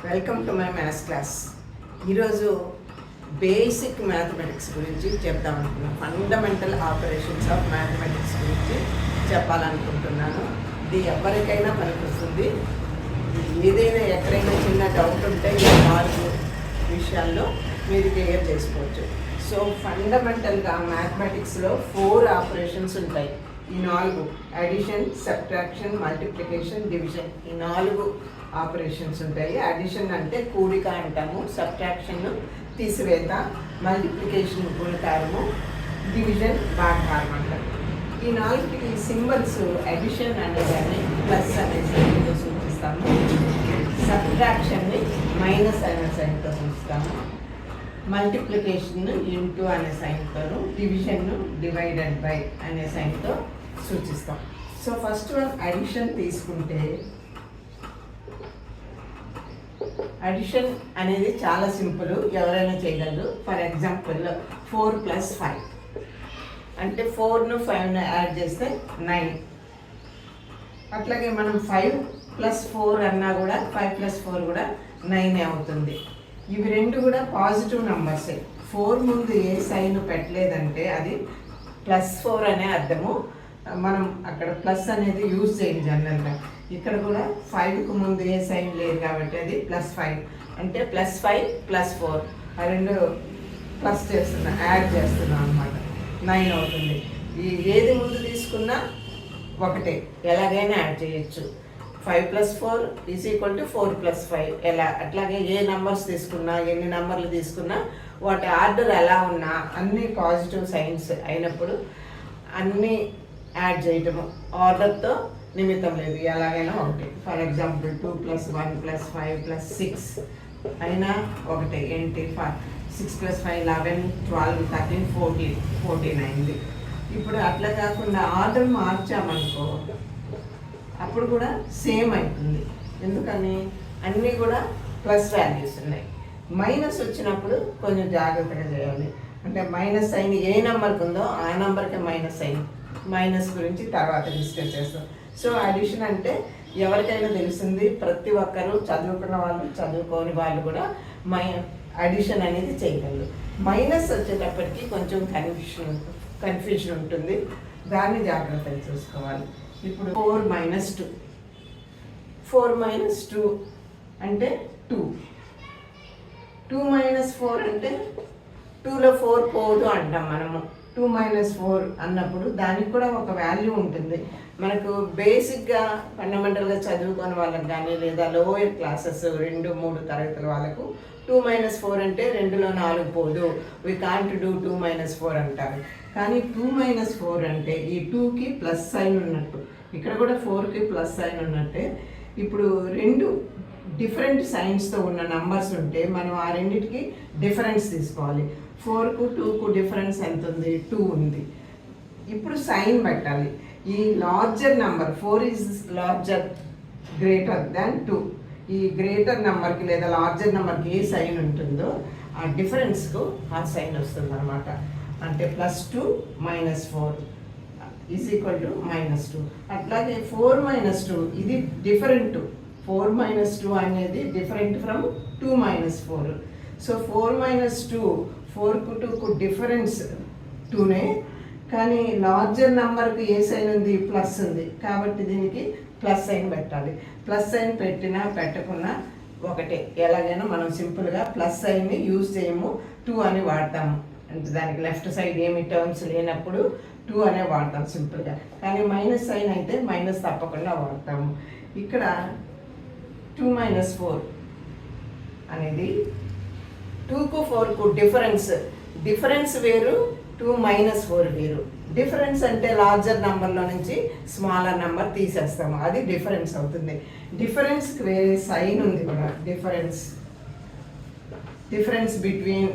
Welcome to my maths class. ఈరోజు basic mathematics గురించి చెప్దాం అనుకున్నాను. ఫండమెంటల్ ఆపరేషన్స్ ఆఫ్ మ్యాథమెటిక్స్ గురించి చెప్పాలనుకుంటున్నాను. ఇది ఎవరికైనా పనికొస్తుంది. ఏదైనా ఎక్కడైనా చిన్న డౌట్ ఉంటే ఈ 4 విషయాల్లో మీరు క్లియర్ చేసుకోవచ్చు. సో ఫండమెంటల్గా మ్యాథమెటిక్స్లో 4 ఆపరేషన్స్ ఉంటాయి. ఈ 4 అడిషన్, సబ్ట్రాక్షన్, మల్టిప్లికేషన్, డివిజన్, ఈ 4 ఆపరేషన్స్ ఉంటాయి. అడిషన్ అంటే కూడిక అంటాము, సబ్ట్రాక్షన్ తీసివేత, మల్టిప్లికేషన్ గుణకారము, డివిజన్ భాగారం అంటారు. ఈ 4కి సింబల్స్ అడిషన్ అనేదాన్ని ప్లస్ అనే సైన్తో సూచిస్తాము, సబ్ట్రాక్షన్ని మైనస్ అనే సైన్తో సూచిస్తాము, మల్టిప్లికేషన్ ఇంటూ అనే సైన్తోను, డివిజన్ను డివైడెడ్ బై అనే సైన్తో సూచిస్తాం. సో ఫస్ట్ వన్ అడిషన్ తీసుకుంటే, అడిషన్ అనేది చాలా సింపుల్, ఎవరైనా చేయగలరు. ఫర్ ఎగ్జాంపుల్ 4 + 5 అంటే 4ను 5ను యాడ్ చేస్తే 9. అట్లాగే మనం 5 + 4 అన్నా కూడా 5 + 4 కూడా 9 అవుతుంది. ఇవి రెండు కూడా పాజిటివ్ నంబర్సే. 4 ముందు ఏ సైన్ పెట్టలేదంటే అది +4 అనే అర్థము. మనం అక్కడ ప్లస్ అనేది యూజ్ చేయండి జనరల్గా. ఇక్కడ కూడా 5కు ముందు ఏ సైన్ లేదు కాబట్టి అది +5 అంటే +5 + 4 ఆ రెండు ప్లస్ చేస్తున్నా, యాడ్ చేస్తున్నాం అనమాట. 9 అవుతుంది. ఏది ముందు తీసుకున్నా ఒకటే, ఎలాగైనా యాడ్ చేయొచ్చు. 5 + 4 = 4 + 5 ఎలా. అట్లాగే ఏ నెంబర్స్ తీసుకున్నా, ఎన్ని నెంబర్లు తీసుకున్నా వాటి ఆర్డర్ ఎలా ఉన్నా అన్ని పాజిటివ్ సైన్స్ అయినప్పుడు అన్నీ యాడ్ చేయటము. ఆర్డర్తో నిమిత్తం లేదు, ఎలాగైనా ఒకటి. ఫర్ ఎగ్జాంపుల్ 2 + 1 + 5 + 6 అయినా ఒకటే. ఏంటి 6 + 5 11 12 13 14 అయింది. ఇప్పుడు అట్లా కాకుండా ఆర్డర్ మార్చామనుకో అప్పుడు కూడా సేమ్ అవుతుంది. ఎందుకని అన్నీ కూడా ప్లస్ వాల్యూస్ ఉన్నాయి. మైనస్ వచ్చినప్పుడు కొంచెం జాగ్రత్తగా చేయాలి. అంటే మైనస్ సైన్ ఏ నెంబర్కి ఉందో ఆ నెంబర్కి మైనస్ సైన్. మైనస్ గురించి తర్వాత డిస్కస్ చేస్తాం. సో అడిషన్ అంటే ఎవరికైనా తెలిసింది, ప్రతి ఒక్కరూ చదువుకున్న వాళ్ళు చదువుకోని వాళ్ళు కూడా అడిషన్ అనేది చేయగలరు. మైనస్ వచ్చేటప్పటికి కొంచెం కన్ఫ్యూషన్ ఉంటుంది, దాన్ని జాగ్రత్తగా చూసుకోవాలి. ఇప్పుడు 4 - 2 4 - 2 అంటే 2. 2 - 4 అంటే 2లో 4 పోదు అంటాం మనము. 2 - 4 అన్నప్పుడు దానికి కూడా ఒక వాల్యూ ఉంటుంది. మనకు బేసిక్గా ఫండమెంటల్గా చదువుకొని వాళ్ళకి కానీ, లేదా లోయర్ క్లాసెస్ 2, 3 తరగతుల వాళ్ళకు 2 - 4 అంటే 2లో 4 పోదు, వీ కాంట్ డూ 2 - 4 అంటారు. కానీ 2 - 4 అంటే ఈ 2కి ప్లస్ సైన్ ఉన్నట్టు, ఇక్కడ కూడా 4కి ప్లస్ సైన్ ఉన్నట్టే. ఇప్పుడు 2 డిఫరెంట్ సైన్స్తో ఉన్న నంబర్స్ ఉంటే మనం ఆ రెండింటికి డిఫరెన్స్ తీసుకోవాలి. 4కు 2కు డిఫరెన్స్ ఎంత ఉంది? 2 ఉంది. ఇప్పుడు సైన్ పెట్టాలి. ఈ larger number 4 is larger greater than 2. ఈ గ్రేటర్ నెంబర్కి లేదా లార్జర్ నెంబర్కి ఏ సైన్ ఉంటుందో ఆ డిఫరెన్స్కు ఆ సైన్ వస్తుంది అనమాట. అంటే +2 - 4 = -2. అట్లాగే 4 - 2 ఇది డిఫరెంట్. 4 - 2 అనేది డిఫరెంట్ ఫ్రమ్ 2 - 4. సో 4 - 2 4కు 2కు డిఫరెన్స్ 2నే. కానీ లార్జర్ నెంబర్కి ఏ సైన్ ఉంది? ప్లస్ ఉంది. కాబట్టి దీనికి ప్లస్ సైన్ పెట్టాలి. ప్లస్ సైన్ పెట్టినా పెట్టకున్నా ఒకటే. ఎలాగైనా మనం సింపుల్గా ప్లస్ సైన్ని యూజ్ చేయము, 2 అని వాడతాము. అంటే దానికి లెఫ్ట్ సైడ్ ఏమి టర్మ్స్ లేనప్పుడు 2 అనే వాడతాం సింపుల్గా. కానీ మైనస్ సైన్ అయితే మైనస్ తప్పకుండా వాడతాము. ఇక్కడ 2 - 4 అనేది 2కు 4కు డిఫరెన్స్ వేరు, 2 - 4 వేరు. డిఫరెన్స్ అంటే లార్జర్ నెంబర్లో నుంచి స్మాలర్ నెంబర్ తీసేస్తాము, అది డిఫరెన్స్ అవుతుంది. డిఫరెన్స్కి వేరే సైన్ ఉంది కూడా. డిఫరెన్స్ బిట్వీన్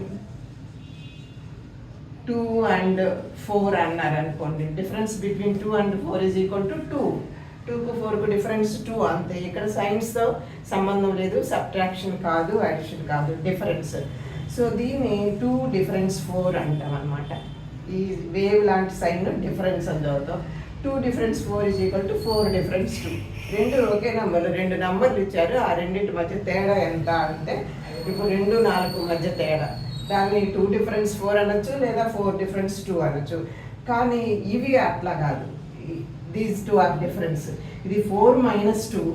2 and 4 అన్నారు అనుకోండి. Difference between 2 and 4 = 2. 2కు 4కు డిఫరెన్స్ 2 అంతే. ఇక్కడ సైన్స్తో సంబంధం లేదు, సబ్ట్రాక్షన్ కాదు, అడిషన్ కాదు, డిఫరెన్స్. సో దీన్ని 2 డిఫరెన్స్ 4 అంటాం అనమాట. ఈ వేవ్ లాంటి సైన్ డిఫరెన్స్ అని చదువుతాం. 2 difference 4 is equal to 4 difference 2. రెండు ఒకే నెంబర్లు, రెండు నెంబర్లు ఇచ్చారు, ఆ రెండింటి మధ్య తేడా ఎంత అంటే ఇప్పుడు 2, 4 మధ్య తేడా, దాన్ని 2 డిఫరెన్స్ 4 అనొచ్చు లేదా 4 డిఫరెన్స్ 2 అనొచ్చు. కానీ ఇవి అట్లా కాదు, దీస్ 2 ఆర్ డిఫరెన్స్. ఇది 4 - 2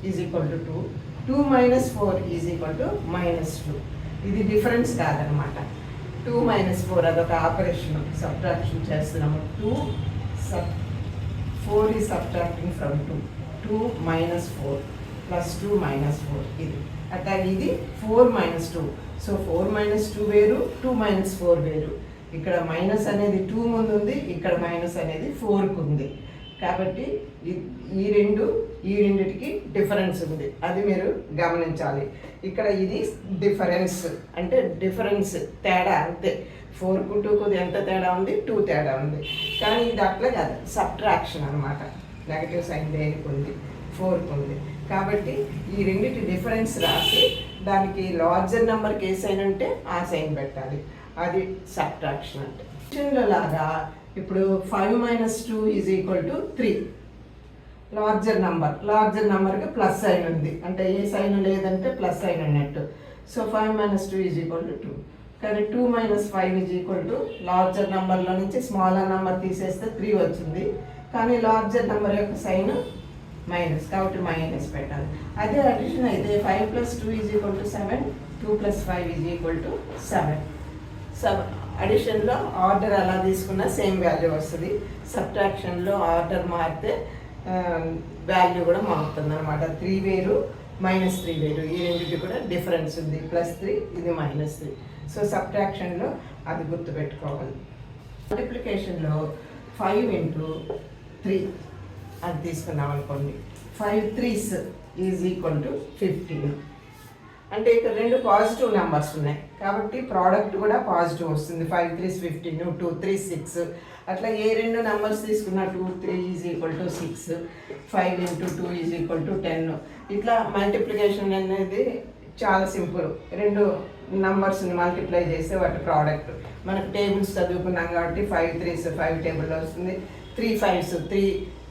is equal to 2, 2 - 4 is equal to -2. ఇది డిఫరెన్స్ కాదనమాట. 2 - 4 అదొక ఆపరేషన్, సబ్ట్రాక్షన్ చేస్తున్నాము. 4 ఈజ్ సబ్ట్రాక్టింగ్ ఫ్రమ్ 2, 2 - 4 + 2 - 4 ఇది అట్లా. ఇది 4 - 2. సో 4 - 2 వేరు, 2 - 4 వేరు. ఇక్కడ మైనస్ అనేది 2 ముందు ఉంది, ఇక్కడ మైనస్ అనేది 4కు ఉంది. కాబట్టి ఈ రెండిటికి డిఫరెన్స్ ఉంది, అది మీరు గమనించాలి. ఇక్కడ ఇది డిఫరెన్స్ అంటే డిఫరెన్స్ తేడా అంతే. 4కు 2కు ఎంత తేడా ఉంది? 2 తేడా ఉంది. కానీ ఇది అట్లా కాదు, సబ్ట్రాక్షన్ అనమాట. నెగటివ్ సైన్ దేనికి ఉంది? 4కు ఉంది. కాబట్టి ఈ రెండింటి డిఫరెన్స్ రాసి దానికి లార్జర్ నెంబర్కి ఏ సైన్ అంటే ఆ సైన్ పెట్టాలి, అది సబ్ట్రాక్షన్ అంటే. క్వశ్చన్లో లాగా ఇప్పుడు 5 - 2 ఈజ్ ఈక్వల్ టు 3. లార్జర్ నెంబర్కి ప్లస్ సైన్ ఉంది అంటే ఏ సైన్ లేదంటే ప్లస్ సైన్ అన్నట్టు. So 5 - 2 is equal to 2. కానీ 2 - 5 ఈజ్ ఈక్వల్ టు లార్జర్ నెంబర్లో నుంచి స్మాలర్ నెంబర్ తీసేస్తే 3 వచ్చింది. కానీ లార్జర్ నెంబర్ యొక్క సైన్ మైనస్, కాబట్టి మైనస్ పెట్టాలి. అదే అడిషన్ అయితే 5 + 2 is equal to 7, 2 + 5 is equal to 7. అడిషన్లో ఆర్డర్ అలా తీసుకున్నా సేమ్ వాల్యూ వస్తుంది. సబ్ట్రాక్షన్లో ఆర్డర్ మారితే వాల్యూ కూడా మారుతుంది అనమాట. 3 వేరు, -3 వేరు, ఈ రెండింటి కూడా డిఫరెన్స్ ఉంది. +3, ఇది -3. సో సబ్ట్రాక్షన్లో అది గుర్తుపెట్టుకోవాలి. మల్టిప్లికేషన్లో 5 × 3 అది తీసుకున్నాం అనుకోండి, 5 3s ఈజ్ ఈక్వల్ టు 15. అంటే ఇక్కడ రెండు పాజిటివ్ నెంబర్స్ ఉన్నాయి కాబట్టి ప్రోడక్ట్ కూడా పాజిటివ్ వస్తుంది. 5 3s 15, 2 3 6. అట్లా ఏ రెండు నెంబర్స్ తీసుకున్నా 2 3 is equal to 6, 5 × 2 is equal to 10. ఇట్లా మల్టిప్లికేషన్ అనేది చాలా సింపుల్. రెండు నంబర్స్ని మల్టిప్లై చేస్తే వాటి ప్రోడక్ట్. మనకు టేబుల్స్ చదువుకున్నాం కాబట్టి 5 3s 5 టేబుల్లో వస్తుంది, 3 5s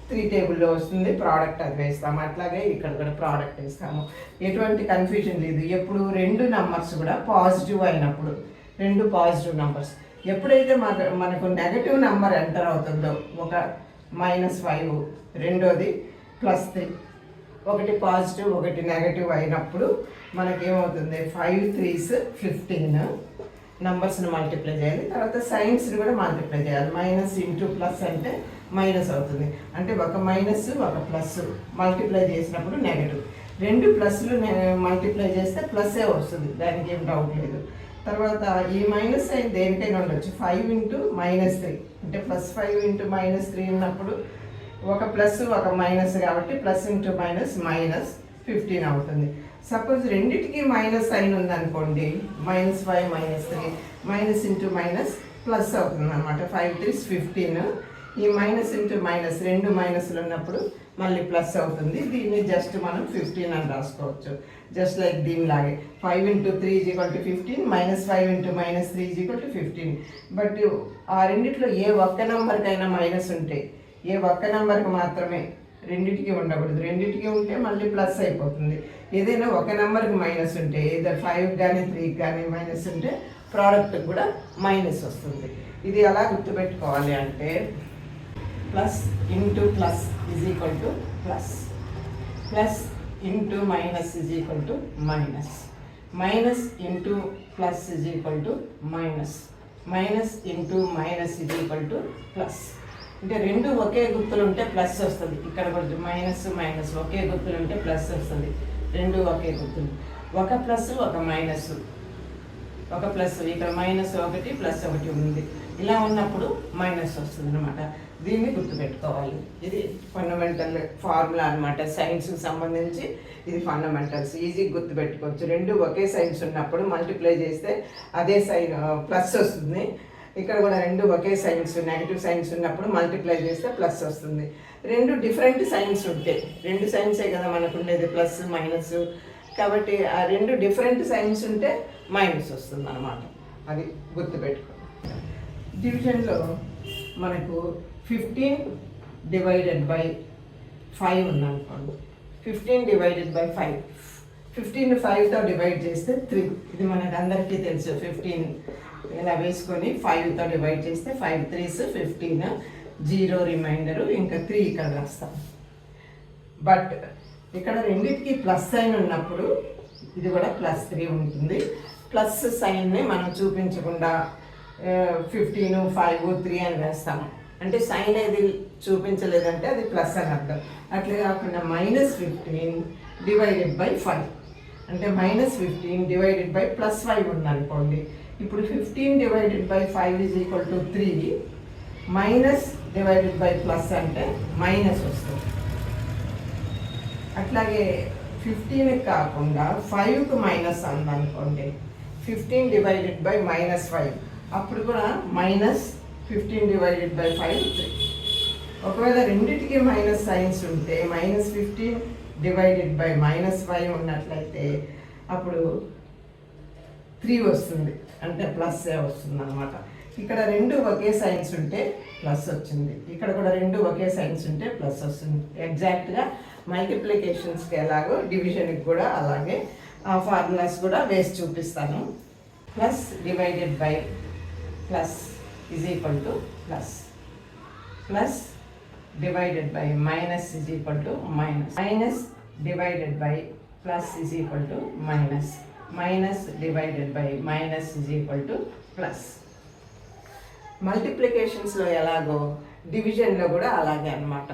3 టేబుల్లో వస్తుంది, ప్రోడక్ట్ అది వేస్తాము. అట్లాగే ఇక్కడ కూడా ప్రోడక్ట్ వేస్తాము. ఎటువంటి కన్ఫ్యూజన్ లేదు. ఎప్పుడు రెండు నెంబర్స్ కూడా పాజిటివ్ అయినప్పుడు, రెండు పాజిటివ్ నెంబర్స్ ఎప్పుడైతే మనకు నెగటివ్ నెంబర్ ఎంటర్ అవుతుందో, ఒక -5, రెండోది +3, ఒకటి పాజిటివ్ ఒకటి నెగటివ్ అయినప్పుడు మనకేమవుతుంది? 5 3s 15 నంబర్స్ని మల్టిప్లై చేయాలి. తర్వాత సైన్స్ని కూడా మల్టిప్లై చేయాలి. మైనస్ ఇంటూ ప్లస్ అంటే మైనస్ అవుతుంది. అంటే ఒక మైనస్ ఒక ప్లస్ మల్టిప్లై చేసినప్పుడు నెగటివ్. రెండు ప్లస్లు మల్టిప్లై చేస్తే ప్లస్సే వస్తుంది, దానికి ఏం డౌట్ లేదు. తర్వాత ఈ మైనస్ సైన్ దేనికైనా ఉండొచ్చు. 5 × -3 అంటే +5 × -3 ఉన్నప్పుడు ఒక ప్లస్ ఒక మైనస్ కాబట్టి ప్లస్ ఇంటూ మైనస్ -15 అవుతుంది. సపోజ్ రెండింటికి మైనస్ సైన్ ఉందనుకోండి, -5 -3 మైనస్ ఇంటూ మైనస్ ప్లస్ అవుతుంది అనమాట. 5 3s 15. ఈ మైనస్ ఇంటూ మైనస్ రెండు మైనస్లు ఉన్నప్పుడు మళ్ళీ ప్లస్ అవుతుంది. దీన్ని జస్ట్ మనం 15 అని రాసుకోవచ్చు. జస్ట్ లైక్ దీనిలాగే 5 × 3 is equal to 15, -5 × -3 is equal to 15. But ఆ రెండిట్లో ఏ ఒక్క నెంబర్కైనా మైనస్ ఉంటే, ఏ ఒక్క నెంబర్కి మాత్రమే, రెండింటికి ఉండకూడదు. రెండింటికి ఉంటే మళ్ళీ ప్లస్ అయిపోతుంది. ఏదైనా ఒక నెంబర్కి మైనస్ ఉంటే, ఏదో 5 కానీ 3 కానీ మైనస్ ఉంటే ప్రోడక్ట్ కూడా మైనస్ వస్తుంది. ఇది ఎలా గుర్తుపెట్టుకోవాలి అంటే plus into plus is equal to plus, plus into minus is equal to minus, minus into plus is equal to minus, minus into minus is equal to plus. అంటే రెండు ఒకే గుర్తులు ఉంటే ప్లస్ వస్తుంది. ఇక్కడ కూడా మైనస్ మైనస్ ఒకే గుర్తులు ఉంటే plus వస్తుంది. రెండు ఒకే గుర్తులు, ఒక ప్లస్ ఒక మైనస్, ఒక ప్లస్ ఇక్కడ -1 +1 ఉంది. ఇలా ఉన్నప్పుడు మైనస్ వస్తుంది అనమాట. దీన్ని గుర్తుపెట్టుకోవాలి. ఇది ఫండమెంటల్ ఫార్ములా అనమాట. సైన్స్కి సంబంధించి ఇది ఫండమెంటల్స్, ఈజీ గుర్తుపెట్టుకోవచ్చు. రెండు ఒకే సైన్స్ ఉన్నప్పుడు మల్టిప్లై చేస్తే అదే సైన్ ప్లస్ వస్తుంది. ఇక్కడ కూడా రెండు ఒకే సైన్స్, నెగిటివ్ సైన్స్ ఉన్నప్పుడు మల్టిప్లై చేస్తే ప్లస్ వస్తుంది. రెండు డిఫరెంట్ సైన్స్ ఉంటే, రెండు సైన్సే కదా మనకు ఉండేది, ప్లస్ మైనస్. కాబట్టి ఆ రెండు డిఫరెంట్ సైన్స్ ఉంటే మైనస్ వస్తుంది అన్నమాట. అది గుర్తుపెట్టుకో. డివిజన్లో మనకు 15 డివైడెడ్ బై 5 ఉందనుకోండి. 15 డివైడెడ్ బై 5, 15 5తో డివైడ్ చేస్తే 3. ఇది మనకు అందరికీ తెలుసు. 15 ఇలా వేసుకొని 5తో డివైడ్ చేస్తే 5 3s 15, 0 రిమైండరు, ఇంకా 3 ఇక్కడ రాస్తాం. బట్ ఇక్కడ రెండింటికి ప్లస్ సైన్ ఉన్నప్పుడు ఇది కూడా +3 ఉంటుంది. ప్లస్ సైన్ని మనం చూపించకుండా 15 5 3 అని వేస్తాము. అంటే సైన్ ఏది చూపించలేదంటే అది ప్లస్ అని అర్థం. అట్లే కాకుండా -15 డివైడెడ్ బై 5 అంటే -15 డివైడెడ్ బై +5 ఉందనుకోండి. ఇప్పుడు 15 divided by 5 = 3, minus divided by plus అంటే మైనస్ వస్తుంది. అట్లాగే 15 కాకుండా 5కు మైనస్ అందనుకోండి, 15 డివైడెడ్ బై -5 అప్పుడు కూడా -15 డివైడెడ్ బై 5 3. ఒకవేళ రెండింటికి మైనస్ సైన్స్ ఉంటే -15 డివైడెడ్ బై -5 ఉన్నట్లయితే అప్పుడు 3 వస్తుంది, అంటే ప్లస్ఏ వస్తుంది అనమాట. ఇక్కడ రెండు ఒకే సైన్స్ ఉంటే ప్లస్ వచ్చింది, ఇక్కడ కూడా రెండు ఒకే సైన్స్ ఉంటే ప్లస్ వస్తుంది. ఎగ్జాక్ట్గా మల్టిప్లికేషన్స్కి ఎలాగో డివిజన్కి కూడా అలాగే ఆ ఫార్ములాస్ కూడా వేసి చూపిస్తాను. Plus divided by plus is equal to plus, plus divided by minus is equal to minus, minus divided by plus is equal to minus, minus divided by minus is equal to plus. మల్టిప్లికేషన్స్లో ఎలాగో డివిజన్లో కూడా అలాగే అన్నమాట.